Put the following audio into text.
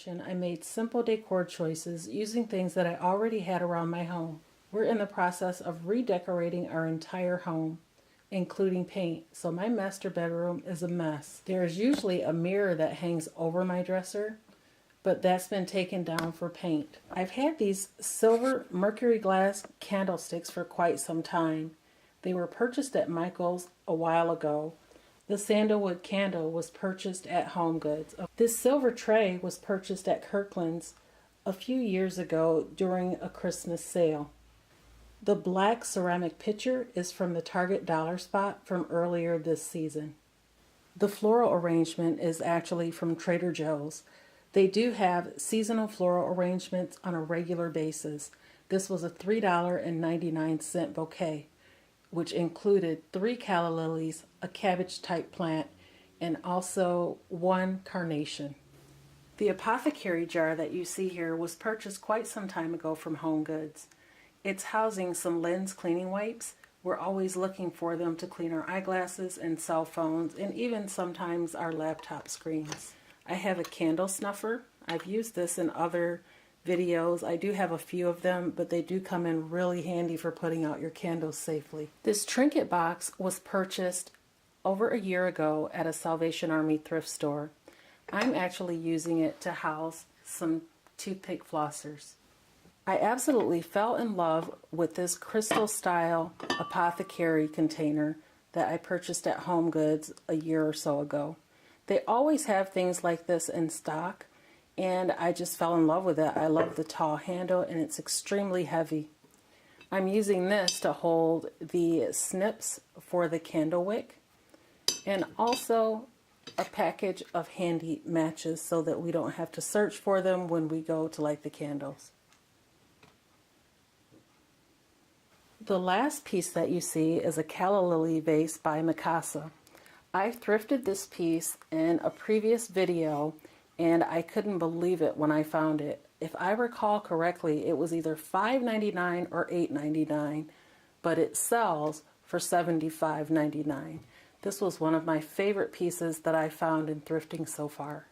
renovation, I made simple decor choices using things that I already had around my home. We're in the process of redecorating our entire home, including paint, so my master bedroom is a mess. There is usually a mirror that hangs over my dresser, but that's been taken down for paint. I've had these silver mercury glass candlesticks for quite some time. They were purchased at Michael's a while ago. The sandalwood candle was purchased at HomeGoods. This silver tray was purchased at Kirkland's a few years ago during a Christmas sale. The black ceramic pitcher is from the Target Dollar Spot from earlier this season. The floral arrangement is actually from Trader Joe's. They do have seasonal floral arrangements on a regular basis. This was a $3.99 bouquet, which included 3 calla lilies, a cabbage-type plant, and also 1 carnation. The apothecary jar that you see here was purchased quite some time ago from HomeGoods. It's housing some lens cleaning wipes. We're always looking for them to clean our eyeglasses and cell phones, and even sometimes our laptop screens. I have a candle snuffer. I've used this in other videos. I do have a few of them, but they do come in really handy for putting out your candles safely. This trinket box was purchased over a year ago at a Salvation Army thrift store. I'm actually using it to house some toothpick flossers. I absolutely fell in love with this crystal style apothecary container that I purchased at HomeGoods a year or so ago. They always have things like this in stock, and I just fell in love with it. I love the tall handle, and it's extremely heavy. I'm using this to hold the snips for the candle wick, and also a package of handy matches so that we don't have to search for them when we go to light the candles. The last piece that you see is a calla lily vase by Mikasa. I thrifted this piece in a previous video, and I couldn't believe it when I found it. If I recall correctly, it was either $5.99 or $8.99, but it sells for $75.99. This was one of my favorite pieces that I found in thrifting so far.